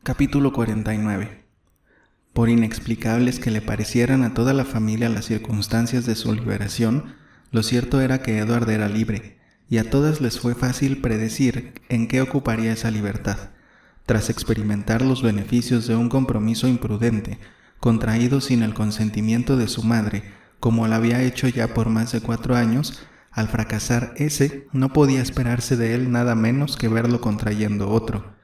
Capítulo 49. Por inexplicables que le parecieran a toda la familia las circunstancias de su liberación, lo cierto era que Edward era libre, y a todas les fue fácil predecir en qué ocuparía esa libertad, tras experimentar los beneficios de un compromiso imprudente, contraído sin el consentimiento de su madre, como lo había hecho ya por más de 4 años. Al fracasar ese, no podía esperarse de él nada menos que verlo contrayendo otro.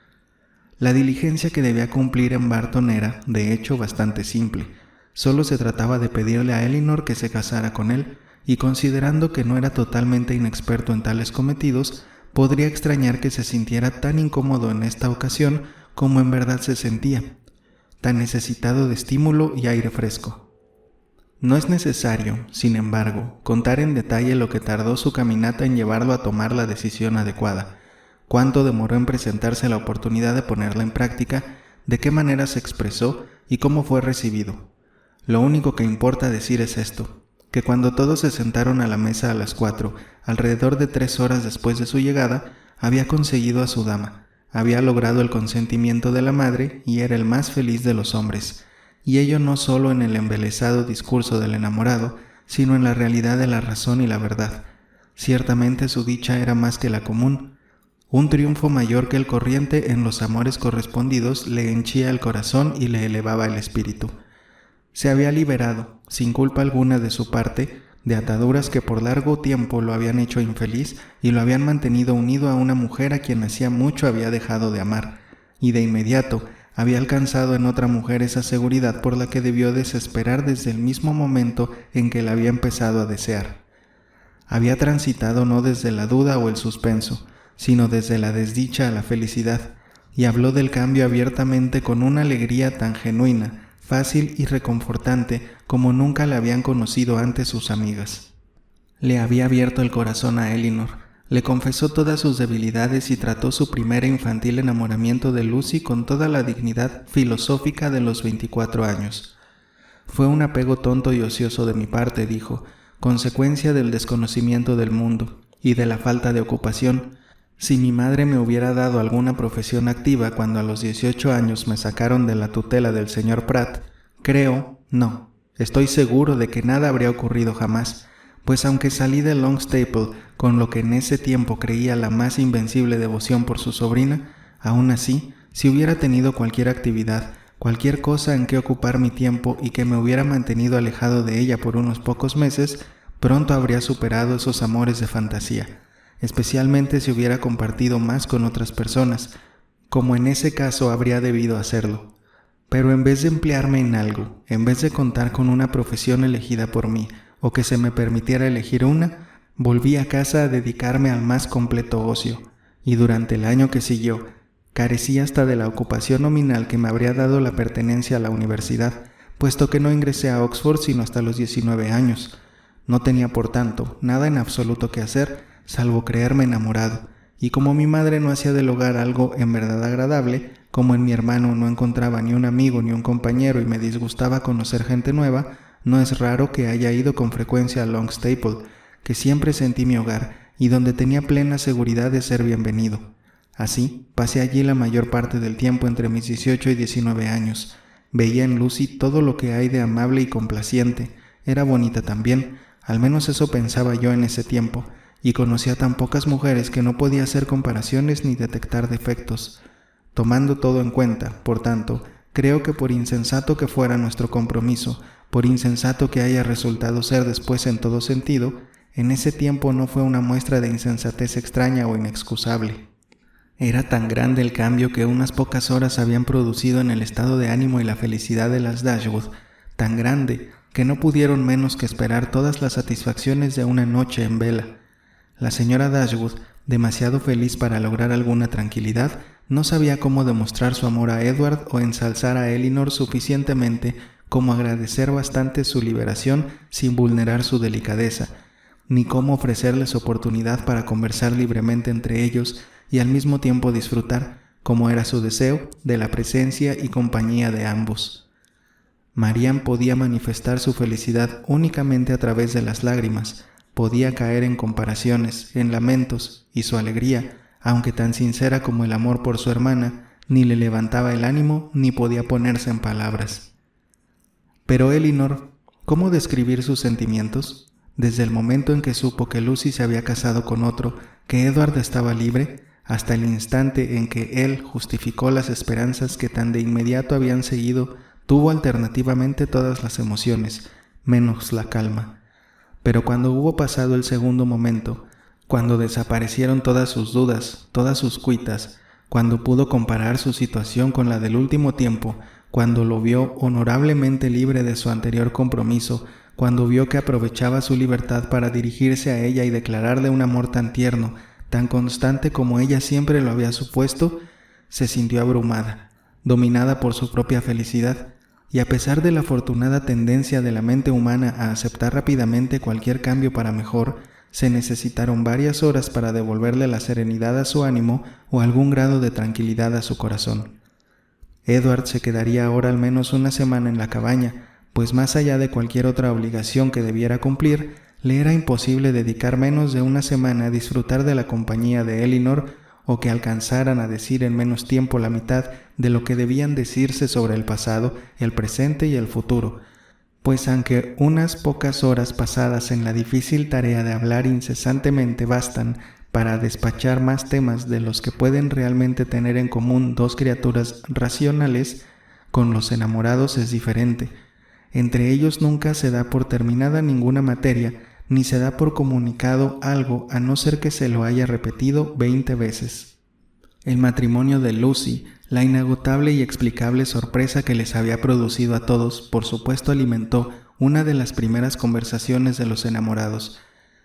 La diligencia que debía cumplir en Barton era, de hecho, bastante simple. Solo se trataba de pedirle a Elinor que se casara con él, y considerando que no era totalmente inexperto en tales cometidos, podría extrañar que se sintiera tan incómodo en esta ocasión como en verdad se sentía, tan necesitado de estímulo y aire fresco. No es necesario, sin embargo, contar en detalle lo que tardó su caminata en llevarlo a tomar la decisión adecuada, cuánto demoró en presentarse la oportunidad de ponerla en práctica, de qué manera se expresó y cómo fue recibido. Lo único que importa decir es esto, que cuando todos se sentaron a la mesa a las 4, alrededor de 3 horas después de su llegada, había conseguido a su dama, había logrado el consentimiento de la madre y era el más feliz de los hombres, y ello no solo en el embelesado discurso del enamorado, sino en la realidad de la razón y la verdad. Ciertamente su dicha era más que la común. Un triunfo mayor que el corriente en los amores correspondidos le henchía el corazón y le elevaba el espíritu. Se había liberado, sin culpa alguna de su parte, de ataduras que por largo tiempo lo habían hecho infeliz y lo habían mantenido unido a una mujer a quien hacía mucho había dejado de amar, y de inmediato había alcanzado en otra mujer esa seguridad por la que debió desesperar desde el mismo momento en que la había empezado a desear. Había transitado no desde la duda o el suspenso, sino desde la desdicha a la felicidad, y habló del cambio abiertamente con una alegría tan genuina, fácil y reconfortante como nunca la habían conocido antes sus amigas. Le había abierto el corazón a Elinor, le confesó todas sus debilidades y trató su primer e infantil enamoramiento de Lucy con toda la dignidad filosófica de los 24 años. Fue un apego tonto y ocioso de mi parte, dijo, consecuencia del desconocimiento del mundo y de la falta de ocupación. Si mi madre me hubiera dado alguna profesión activa cuando a los 18 años me sacaron de la tutela del señor Pratt, estoy seguro de que nada habría ocurrido jamás, pues aunque salí de Longstaple con lo que en ese tiempo creía la más invencible devoción por su sobrina, aún así, si hubiera tenido cualquier actividad, cualquier cosa en que ocupar mi tiempo y que me hubiera mantenido alejado de ella por unos pocos meses, pronto habría superado esos amores de fantasía, especialmente si hubiera compartido más con otras personas, como en ese caso habría debido hacerlo. Pero en vez de emplearme en algo, en vez de contar con una profesión elegida por mí, o que se me permitiera elegir una, volví a casa a dedicarme al más completo ocio, y durante el año que siguió, carecí hasta de la ocupación nominal que me habría dado la pertenencia a la universidad, puesto que no ingresé a Oxford sino hasta los 19 años. No tenía, por tanto, nada en absoluto que hacer, salvo creerme enamorado, y como mi madre no hacía del hogar algo en verdad agradable, como en mi hermano no encontraba ni un amigo ni un compañero y me disgustaba conocer gente nueva, no es raro que haya ido con frecuencia a Longstaple, que siempre sentí mi hogar y donde tenía plena seguridad de ser bienvenido. Así, pasé allí la mayor parte del tiempo entre mis 18 y 19 años. Veía en Lucy todo lo que hay de amable y complaciente. Era bonita también, al menos eso pensaba yo en ese tiempo, y conocía tan pocas mujeres que no podía hacer comparaciones ni detectar defectos. Tomando todo en cuenta, por tanto, creo que por insensato que fuera nuestro compromiso, por insensato que haya resultado ser después en todo sentido, en ese tiempo no fue una muestra de insensatez extraña o inexcusable. Era tan grande el cambio que unas pocas horas habían producido en el estado de ánimo y la felicidad de las Dashwood, tan grande que no pudieron menos que esperar todas las satisfacciones de una noche en vela. La señora Dashwood, demasiado feliz para lograr alguna tranquilidad, no sabía cómo demostrar su amor a Edward o ensalzar a Elinor suficientemente como agradecer bastante su liberación sin vulnerar su delicadeza, ni cómo ofrecerles oportunidad para conversar libremente entre ellos y al mismo tiempo disfrutar, como era su deseo, de la presencia y compañía de ambos. Marianne podía manifestar su felicidad únicamente a través de las lágrimas, podía caer en comparaciones, en lamentos, y su alegría, aunque tan sincera como el amor por su hermana, ni le levantaba el ánimo, ni podía ponerse en palabras. Pero Elinor, ¿cómo describir sus sentimientos? Desde el momento en que supo que Lucy se había casado con otro, que Edward estaba libre, hasta el instante en que él justificó las esperanzas que tan de inmediato habían seguido, tuvo alternativamente todas las emociones, menos la calma. Pero cuando hubo pasado el segundo momento, cuando desaparecieron todas sus dudas, todas sus cuitas, cuando pudo comparar su situación con la del último tiempo, cuando lo vio honorablemente libre de su anterior compromiso, cuando vio que aprovechaba su libertad para dirigirse a ella y declararle un amor tan tierno, tan constante como ella siempre lo había supuesto, se sintió abrumada, dominada por su propia felicidad, y a pesar de la afortunada tendencia de la mente humana a aceptar rápidamente cualquier cambio para mejor, se necesitaron varias horas para devolverle la serenidad a su ánimo o algún grado de tranquilidad a su corazón. Edward se quedaría ahora al menos una semana en la cabaña, pues más allá de cualquier otra obligación que debiera cumplir, le era imposible dedicar menos de una semana a disfrutar de la compañía de Elinor o que alcanzaran a decir en menos tiempo la mitad de lo que debían decirse sobre el pasado, el presente y el futuro, pues aunque unas pocas horas pasadas en la difícil tarea de hablar incesantemente bastan para despachar más temas de los que pueden realmente tener en común dos criaturas racionales, con los enamorados es diferente. Entre ellos nunca se da por terminada ninguna materia, ni se da por comunicado algo a no ser que se lo haya repetido 20 veces. El matrimonio de Lucy, la inagotable y explicable sorpresa que les había producido a todos, por supuesto alimentó una de las primeras conversaciones de los enamorados,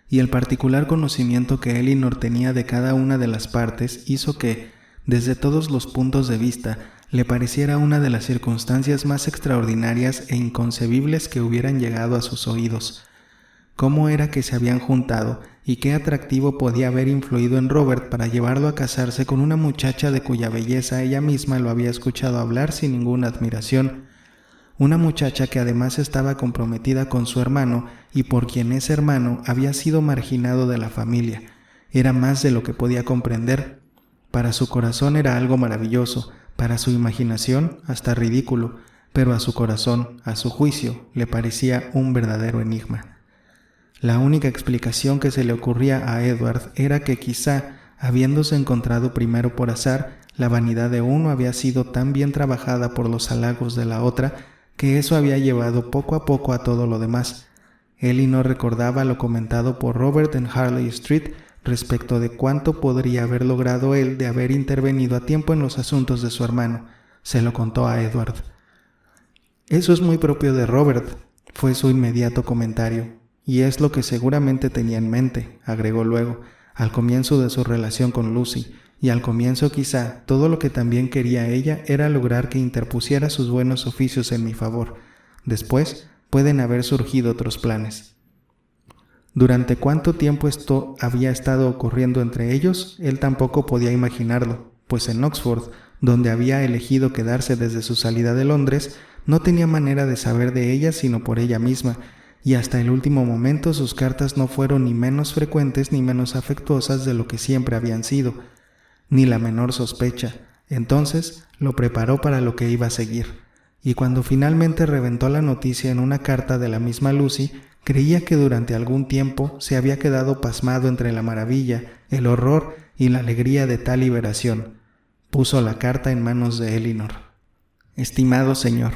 y el particular conocimiento que Elinor tenía de cada una de las partes hizo que, desde todos los puntos de vista, le pareciera una de las circunstancias más extraordinarias e inconcebibles que hubieran llegado a sus oídos. Cómo era que se habían juntado y qué atractivo podía haber influido en Robert para llevarlo a casarse con una muchacha de cuya belleza ella misma lo había escuchado hablar sin ninguna admiración, una muchacha que además estaba comprometida con su hermano y por quien ese hermano había sido marginado de la familia. Era más de lo que podía comprender. Para su corazón era algo maravilloso, para su imaginación hasta ridículo, pero a su corazón, a su juicio, le parecía un verdadero enigma. La única explicación que se le ocurría a Edward era que quizá, habiéndose encontrado primero por azar, la vanidad de uno había sido tan bien trabajada por los halagos de la otra, que eso había llevado poco a poco a todo lo demás. Elinor recordaba lo comentado por Robert en Harley Street respecto de cuánto podría haber logrado él de haber intervenido a tiempo en los asuntos de su hermano. Se lo contó a Edward. «Eso es muy propio de Robert», fue su inmediato comentario. «Y es lo que seguramente tenía en mente», agregó luego, «al comienzo de su relación con Lucy, y al comienzo quizá todo lo que también quería ella era lograr que interpusiera sus buenos oficios en mi favor. Después pueden haber surgido otros planes». Durante cuánto tiempo esto había estado ocurriendo entre ellos, él tampoco podía imaginarlo, pues en Oxford, donde había elegido quedarse desde su salida de Londres, no tenía manera de saber de ella sino por ella misma, y hasta el último momento sus cartas no fueron ni menos frecuentes ni menos afectuosas de lo que siempre habían sido, ni la menor sospecha. Entonces lo preparó para lo que iba a seguir, y cuando finalmente reventó la noticia en una carta de la misma Lucy, creía que durante algún tiempo se había quedado pasmado entre la maravilla, el horror y la alegría de tal liberación. Puso la carta en manos de Elinor. «Estimado señor,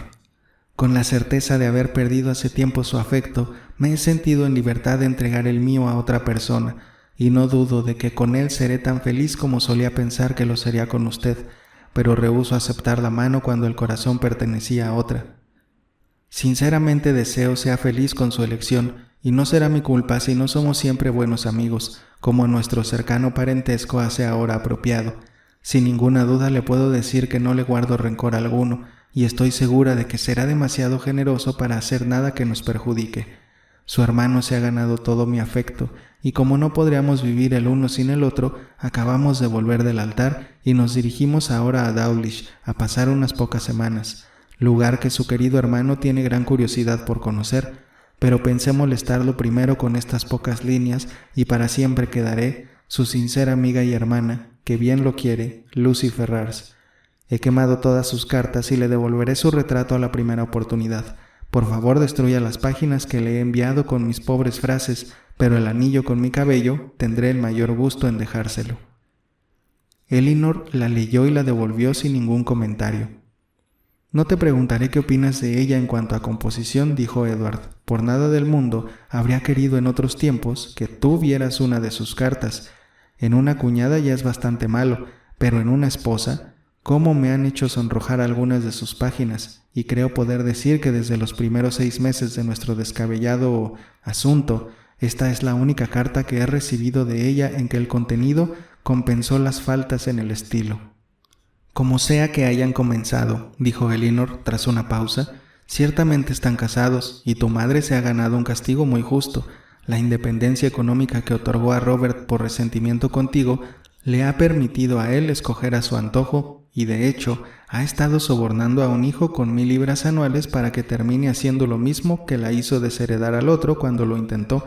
con la certeza de haber perdido hace tiempo su afecto, me he sentido en libertad de entregar el mío a otra persona, y no dudo de que con él seré tan feliz como solía pensar que lo sería con usted, pero rehúso aceptar la mano cuando el corazón pertenecía a otra. Sinceramente deseo sea feliz con su elección, y no será mi culpa si no somos siempre buenos amigos, como nuestro cercano parentesco hace ahora apropiado. Sin ninguna duda le puedo decir que no le guardo rencor alguno, y estoy segura de que será demasiado generoso para hacer nada que nos perjudique. Su hermano se ha ganado todo mi afecto, y como no podríamos vivir el uno sin el otro, acabamos de volver del altar y nos dirigimos ahora a Dawlish a pasar unas pocas semanas, lugar que su querido hermano tiene gran curiosidad por conocer, pero pensé molestarlo primero con estas pocas líneas y para siempre quedaré su sincera amiga y hermana, que bien lo quiere, Lucy Ferrars. He quemado todas sus cartas y le devolveré su retrato a la primera oportunidad. Por favor, destruya las páginas que le he enviado con mis pobres frases, pero el anillo con mi cabello tendré el mayor gusto en dejárselo». Elinor la leyó y la devolvió sin ningún comentario. «No te preguntaré qué opinas de ella en cuanto a composición», dijo Edward. «Por nada del mundo habría querido en otros tiempos que tú vieras una de sus cartas. En una cuñada ya es bastante malo, pero en una esposa, cómo me han hecho sonrojar algunas de sus páginas, y creo poder decir que desde los primeros 6 meses de nuestro descabellado asunto, esta es la única carta que he recibido de ella en que el contenido compensó las faltas en el estilo». «Como sea que hayan comenzado», dijo Elinor tras una pausa, «ciertamente están casados y tu madre se ha ganado un castigo muy justo. La independencia económica que otorgó a Robert por resentimiento contigo le ha permitido a él escoger a su antojo y de hecho ha estado sobornando a un hijo con 1000 libras anuales para que termine haciendo lo mismo que la hizo desheredar al otro cuando lo intentó.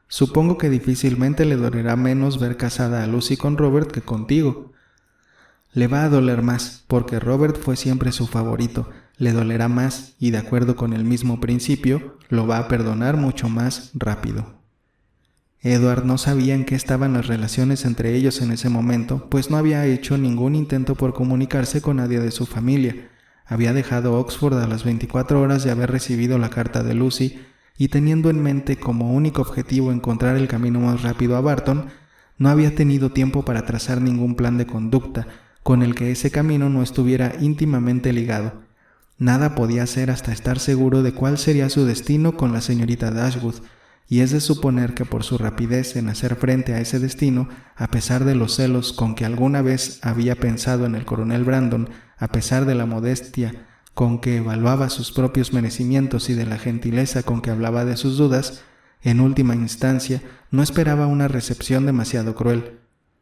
Supongo que difícilmente le dolerá menos ver casada a Lucy con Robert que contigo. Le va a doler más, porque Robert fue siempre su favorito. Le dolerá más y, de acuerdo con el mismo principio, lo va a perdonar mucho más rápido». Edward no sabía en qué estaban las relaciones entre ellos en ese momento, pues no había hecho ningún intento por comunicarse con nadie de su familia. Había dejado Oxford a las 24 horas de haber recibido la carta de Lucy, y teniendo en mente como único objetivo encontrar el camino más rápido a Barton, no había tenido tiempo para trazar ningún plan de conducta con el que ese camino no estuviera íntimamente ligado. Nada podía hacer hasta estar seguro de cuál sería su destino con la señorita Dashwood, y es de suponer que por su rapidez en hacer frente a ese destino, a pesar de los celos con que alguna vez había pensado en el coronel Brandon, a pesar de la modestia con que evaluaba sus propios merecimientos y de la gentileza con que hablaba de sus dudas, en última instancia no esperaba una recepción demasiado cruel.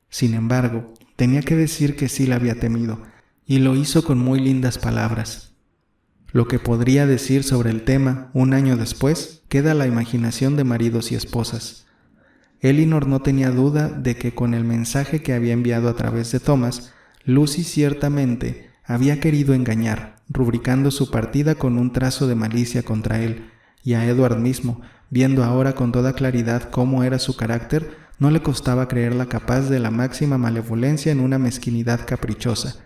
Sin embargo, tenía que decir que sí la había temido, y lo hizo con muy lindas palabras. Lo que podría decir sobre el tema un año después queda a la imaginación de maridos y esposas. Elinor no tenía duda de que con el mensaje que había enviado a través de Thomas, Lucy ciertamente había querido engañar, rubricando su partida con un trazo de malicia contra él, y a Edward mismo, viendo ahora con toda claridad cómo era su carácter, no le costaba creerla capaz de la máxima malevolencia en una mezquinidad caprichosa.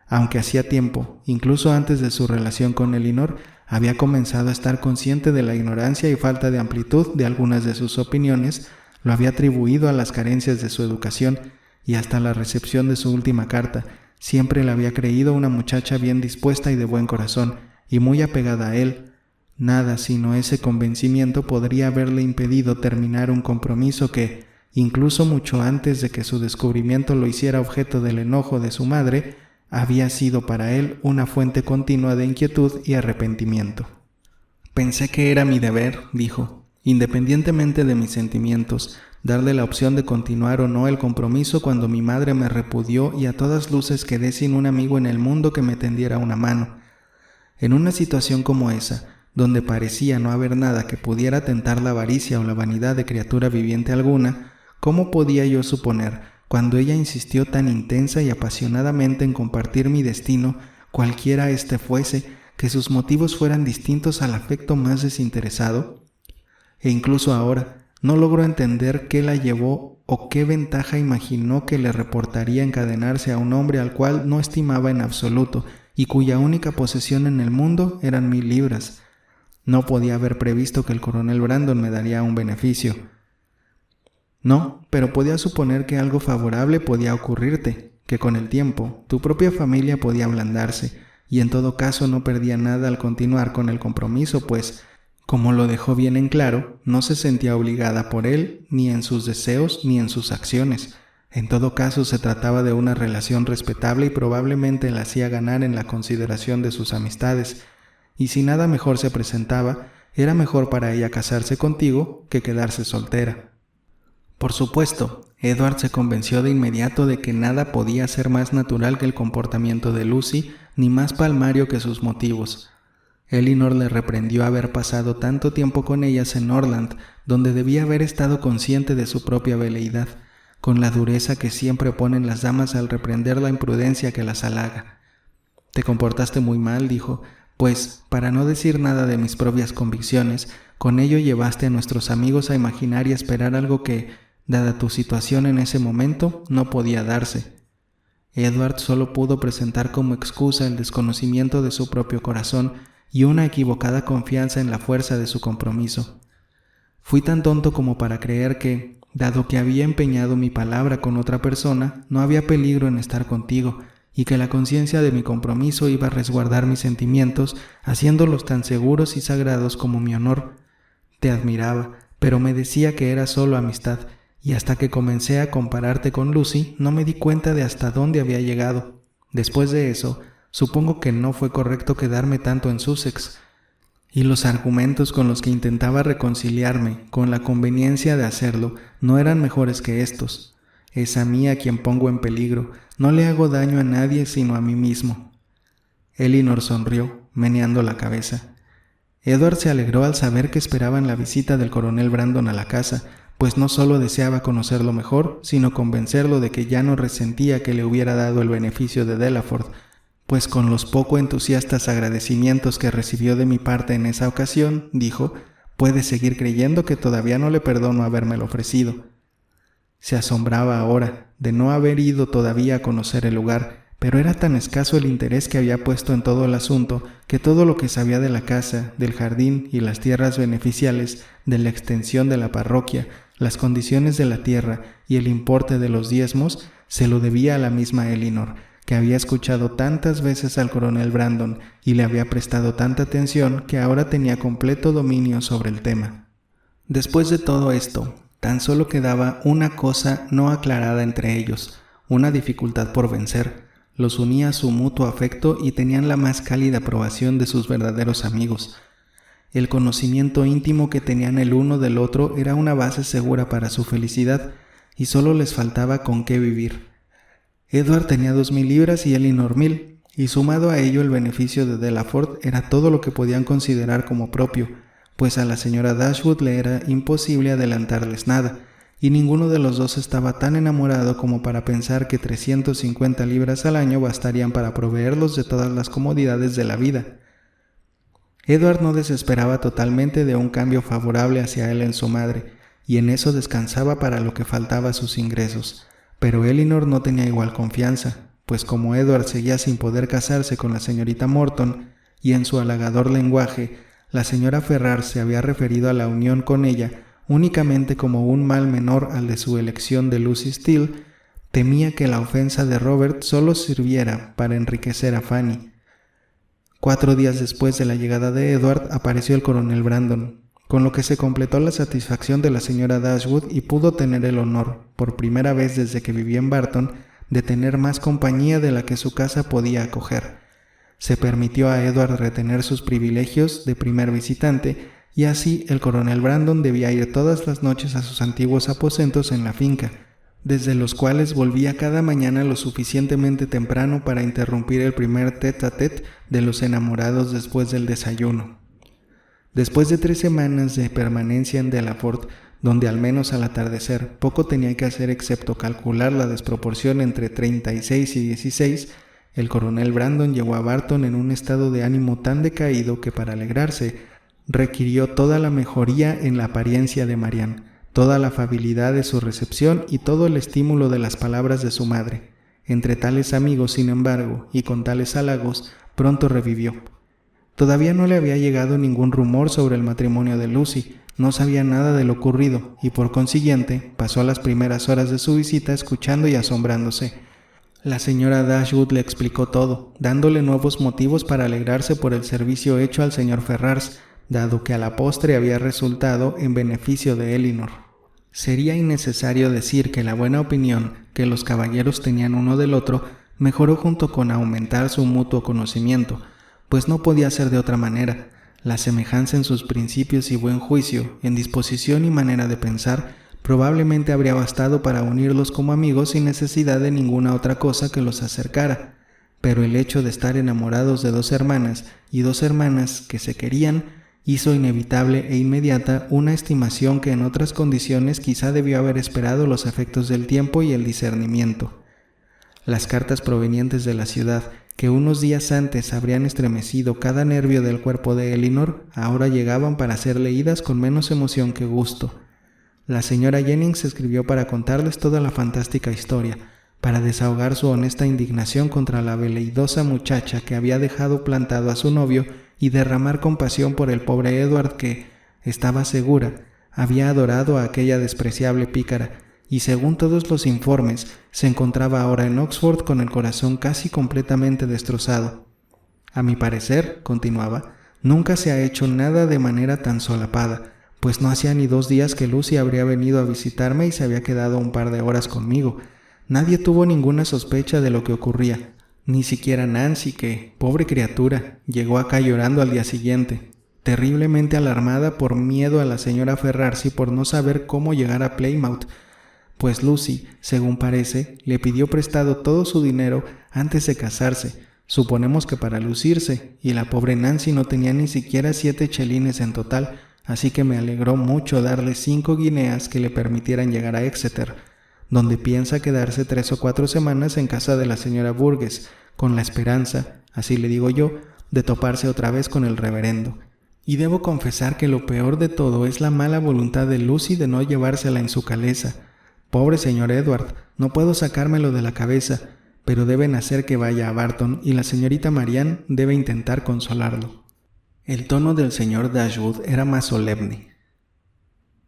Aunque hacía tiempo, incluso antes de su relación con Elinor, había comenzado a estar consciente de la ignorancia y falta de amplitud de algunas de sus opiniones, lo había atribuido a las carencias de su educación, y hasta la recepción de su última carta, siempre la había creído una muchacha bien dispuesta y de buen corazón, y muy apegada a él. Nada sino ese convencimiento podría haberle impedido terminar un compromiso que, incluso mucho antes de que su descubrimiento lo hiciera objeto del enojo de su madre, había sido para él una fuente continua de inquietud y arrepentimiento. «Pensé que era mi deber», dijo, «independientemente de mis sentimientos, darle la opción de continuar o no el compromiso cuando mi madre me repudió y a todas luces quedé sin un amigo en el mundo que me tendiera una mano. En una situación como esa, donde parecía no haber nada que pudiera tentar la avaricia o la vanidad de criatura viviente alguna, ¿cómo podía yo suponer, cuando ella insistió tan intensa y apasionadamente en compartir mi destino, cualquiera éste fuese, que sus motivos fueran distintos al afecto más desinteresado? E incluso ahora, no logro entender qué la llevó o qué ventaja imaginó que le reportaría encadenarse a un hombre al cual no estimaba en absoluto y cuya única posesión en el mundo eran 1000 libras. No podía haber previsto que el coronel Brandon me daría un beneficio. No, pero podía suponer que algo favorable podía ocurrirte, que con el tiempo tu propia familia podía ablandarse, y en todo caso no perdía nada al continuar con el compromiso, pues, como lo dejó bien en claro, no se sentía obligada por él, ni en sus deseos ni en sus acciones. En todo caso se trataba de una relación respetable y probablemente la hacía ganar en la consideración de sus amistades, y si nada mejor se presentaba, era mejor para ella casarse contigo que quedarse soltera. Por supuesto, Edward se convenció de inmediato de que nada podía ser más natural que el comportamiento de Lucy, ni más palmario que sus motivos. Elinor le reprendió haber pasado tanto tiempo con ellas en Norland, donde debía haber estado consciente de su propia veleidad, con la dureza que siempre oponen las damas al reprender la imprudencia que las halaga. Te comportaste muy mal, dijo, pues, para no decir nada de mis propias convicciones, con ello llevaste a nuestros amigos a imaginar y esperar algo que, dada tu situación en ese momento, no podía darse. Edward solo pudo presentar como excusa el desconocimiento de su propio corazón y una equivocada confianza en la fuerza de su compromiso. Fui tan tonto como para creer que, dado que había empeñado mi palabra con otra persona, no había peligro en estar contigo, y que la conciencia de mi compromiso iba a resguardar mis sentimientos, haciéndolos tan seguros y sagrados como mi honor. Te admiraba, pero me decía que era solo amistad, y hasta que comencé a compararte con Lucy, no me di cuenta de hasta dónde había llegado. Después de eso, supongo que no fue correcto quedarme tanto en Sussex, y los argumentos con los que intentaba reconciliarme con la conveniencia de hacerlo no eran mejores que estos. Es a mí a quien pongo en peligro, no le hago daño a nadie sino a mí mismo. Elinor sonrió, meneando la cabeza. Edward se alegró al saber que esperaban la visita del coronel Brandon a la casa, pues no solo deseaba conocerlo mejor, sino convencerlo de que ya no resentía que le hubiera dado el beneficio de Delaford, pues con los poco entusiastas agradecimientos que recibió de mi parte en esa ocasión, dijo, puede seguir creyendo que todavía no le perdono habérmelo ofrecido. Se asombraba ahora de no haber ido todavía a conocer el lugar, pero era tan escaso el interés que había puesto en todo el asunto que todo lo que sabía de la casa, del jardín y las tierras beneficiales, de la extensión de la parroquia, las condiciones de la tierra y el importe de los diezmos, se lo debía a la misma Elinor, que había escuchado tantas veces al coronel Brandon y le había prestado tanta atención que ahora tenía completo dominio sobre el tema. Después de todo esto, tan solo quedaba una cosa no aclarada entre ellos, una dificultad por vencer. Los unía su mutuo afecto y tenían la más cálida aprobación de sus verdaderos amigos. El conocimiento íntimo que tenían el uno del otro era una base segura para su felicidad, y solo les faltaba con qué vivir. Edward tenía 2000 libras y Elinor 1000, y sumado a ello el beneficio de Delaford era todo lo que podían considerar como propio, pues a la señora Dashwood le era imposible adelantarles nada, y ninguno de los dos estaba tan enamorado como para pensar que 350 libras al año bastarían para proveerlos de todas las comodidades de la vida. Edward no desesperaba totalmente de un cambio favorable hacia él en su madre, y en eso descansaba para lo que faltaba a sus ingresos, pero Elinor no tenía igual confianza, pues como Edward seguía sin poder casarse con la señorita Morton, y en su halagador lenguaje, la señora Ferrars se había referido a la unión con ella únicamente como un mal menor al de su elección de Lucy Steele, temía que la ofensa de Robert solo sirviera para enriquecer a Fanny. 4 días después de la llegada de Edward apareció el coronel Brandon, con lo que se completó la satisfacción de la señora Dashwood y pudo tener el honor, por primera vez desde que vivía en Barton, de tener más compañía de la que su casa podía acoger. Se permitió a Edward retener sus privilegios de primer visitante, y así el coronel Brandon debía ir todas las noches a sus antiguos aposentos en la finca, desde los cuales volvía cada mañana lo suficientemente temprano para interrumpir el primer tête-à-tête de los enamorados después del desayuno. Después de 3 semanas de permanencia en Delaford, donde al menos al atardecer poco tenía que hacer excepto calcular la desproporción entre 36 y 16, el coronel Brandon llegó a Barton en un estado de ánimo tan decaído que para alegrarse requirió toda la mejoría en la apariencia de Marianne, toda la afabilidad de su recepción y todo el estímulo de las palabras de su madre. Entre tales amigos, sin embargo, y con tales halagos, pronto revivió. Todavía no le había llegado ningún rumor sobre el matrimonio de Lucy, no sabía nada de lo ocurrido, y por consiguiente pasó las primeras horas de su visita escuchando y asombrándose. La señora Dashwood le explicó todo, dándole nuevos motivos para alegrarse por el servicio hecho al señor Ferrars, dado que a la postre había resultado en beneficio de Elinor. Sería innecesario decir que la buena opinión que los caballeros tenían uno del otro mejoró junto con aumentar su mutuo conocimiento, pues no podía ser de otra manera. La semejanza en sus principios y buen juicio, en disposición y manera de pensar, probablemente habría bastado para unirlos como amigos sin necesidad de ninguna otra cosa que los acercara. Pero el hecho de estar enamorados de 2 hermanas y 2 hermanas que se querían hizo inevitable e inmediata una estimación que en otras condiciones quizá debió haber esperado los efectos del tiempo y el discernimiento. Las cartas provenientes de la ciudad, que unos días antes habrían estremecido cada nervio del cuerpo de Elinor, ahora llegaban para ser leídas con menos emoción que gusto. La señora Jennings escribió para contarles toda la fantástica historia, para desahogar su honesta indignación contra la veleidosa muchacha que había dejado plantado a su novio y derramar compasión por el pobre Edward que, estaba segura, había adorado a aquella despreciable pícara, y según todos los informes, se encontraba ahora en Oxford con el corazón casi completamente destrozado. A mi parecer, continuaba, nunca se ha hecho nada de manera tan solapada, pues no hacía ni 2 días que Lucy habría venido a visitarme y se había quedado un par de horas conmigo. Nadie tuvo ninguna sospecha de lo que ocurría, ni siquiera Nancy, que, pobre criatura, llegó acá llorando al día siguiente, terriblemente alarmada por miedo a la señora Ferrars y por no saber cómo llegar a Plymouth, pues Lucy, según parece, le pidió prestado todo su dinero antes de casarse, suponemos que para lucirse, y la pobre Nancy no tenía ni siquiera 7 chelines en total, así que me alegró mucho darle 5 guineas que le permitieran llegar a Exeter, donde piensa quedarse 3 o 4 semanas en casa de la señora Burgess, con la esperanza, así le digo yo, de toparse otra vez con el reverendo. Y debo confesar que lo peor de todo es la mala voluntad de Lucy de no llevársela en su caleza. Pobre señor Edward, no puedo sacármelo de la cabeza, pero deben hacer que vaya a Barton y la señorita Marianne debe intentar consolarlo. El tono del señor Dashwood era más solemne.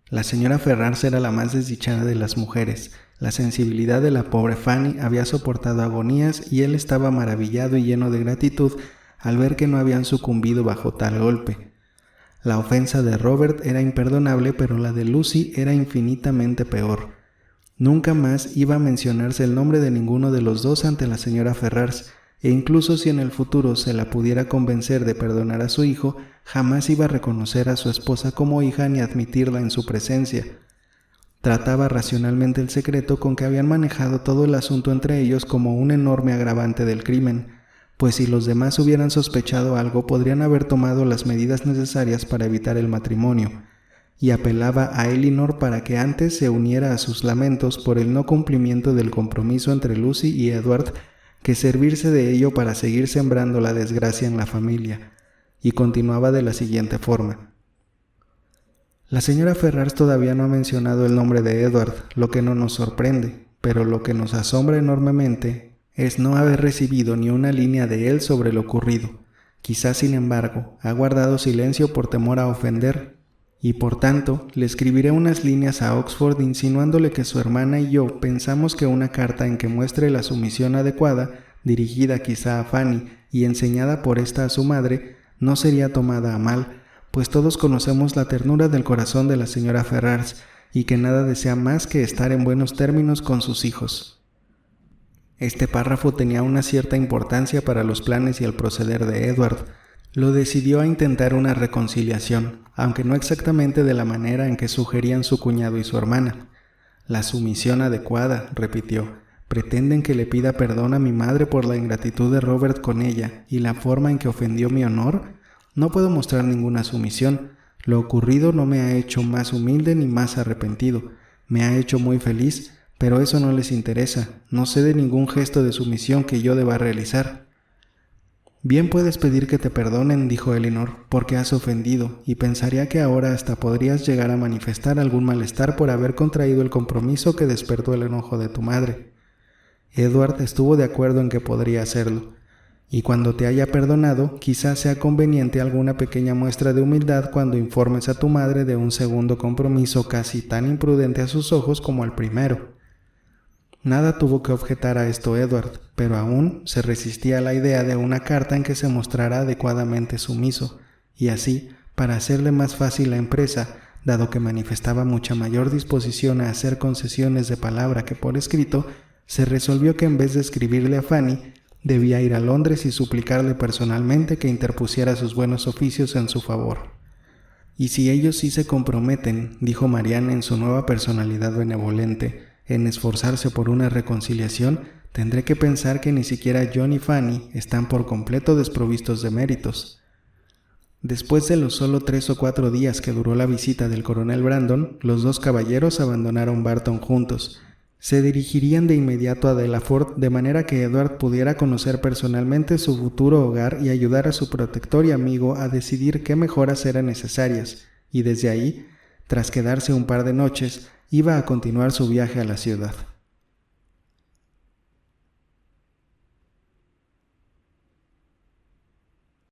La señora Ferrars era la más desdichada de las mujeres. La sensibilidad de la pobre Fanny había soportado agonías y él estaba maravillado y lleno de gratitud al ver que no habían sucumbido bajo tal golpe. La ofensa de Robert era imperdonable, pero la de Lucy era infinitamente peor. Nunca más iba a mencionarse el nombre de ninguno de los dos ante la señora Ferrars, e incluso si en el futuro se la pudiera convencer de perdonar a su hijo, jamás iba a reconocer a su esposa como hija ni admitirla en su presencia. Trataba racionalmente el secreto con que habían manejado todo el asunto entre ellos como un enorme agravante del crimen, pues si los demás hubieran sospechado algo podrían haber tomado las medidas necesarias para evitar el matrimonio, y apelaba a Elinor para que antes se uniera a sus lamentos por el no cumplimiento del compromiso entre Lucy y Edward que servirse de ello para seguir sembrando la desgracia en la familia, y continuaba de la siguiente forma. La señora Ferrars todavía no ha mencionado el nombre de Edward, lo que no nos sorprende, pero lo que nos asombra enormemente es no haber recibido ni una línea de él sobre lo ocurrido. Quizás, sin embargo, ha guardado silencio por temor a ofender, y por tanto le escribiré unas líneas a Oxford insinuándole que su hermana y yo pensamos que una carta en que muestre la sumisión adecuada, dirigida quizá a Fanny y enseñada por ésta a su madre, no sería tomada a mal, pues todos conocemos la ternura del corazón de la señora Ferrars y que nada desea más que estar en buenos términos con sus hijos. Este párrafo tenía una cierta importancia para los planes y el proceder de Edward. Lo decidió a intentar una reconciliación, aunque no exactamente de la manera en que sugerían su cuñado y su hermana. La sumisión adecuada, repitió, pretenden que le pida perdón a mi madre por la ingratitud de Robert con ella y la forma en que ofendió mi honor. No puedo mostrar ninguna sumisión. Lo ocurrido no me ha hecho más humilde ni más arrepentido. Me ha hecho muy feliz, pero eso no les interesa. No sé de ningún gesto de sumisión que yo deba realizar. Bien puedes pedir que te perdonen, dijo Elinor, porque has ofendido, y pensaría que ahora hasta podrías llegar a manifestar algún malestar por haber contraído el compromiso que despertó el enojo de tu madre. Edward estuvo de acuerdo en que podría hacerlo, y cuando te haya perdonado, quizás sea conveniente alguna pequeña muestra de humildad cuando informes a tu madre de un segundo compromiso casi tan imprudente a sus ojos como el primero. Nada tuvo que objetar a esto Edward, pero aún se resistía a la idea de una carta en que se mostrara adecuadamente sumiso, y así, para hacerle más fácil la empresa, dado que manifestaba mucha mayor disposición a hacer concesiones de palabra que por escrito, se resolvió que en vez de escribirle a Fanny, debía ir a Londres y suplicarle personalmente que interpusiera sus buenos oficios en su favor. Y si ellos sí se comprometen, dijo Marianne en su nueva personalidad benevolente, en esforzarse por una reconciliación, tendré que pensar que ni siquiera John y Fanny están por completo desprovistos de méritos. Después de los solo 3 o 4 días que duró la visita del coronel Brandon, los dos caballeros abandonaron Barton juntos, Se dirigirían de inmediato a Delaford de manera que Edward pudiera conocer personalmente su futuro hogar y ayudar a su protector y amigo a decidir qué mejoras eran necesarias, y desde ahí, tras quedarse un par de noches, iba a continuar su viaje a la ciudad.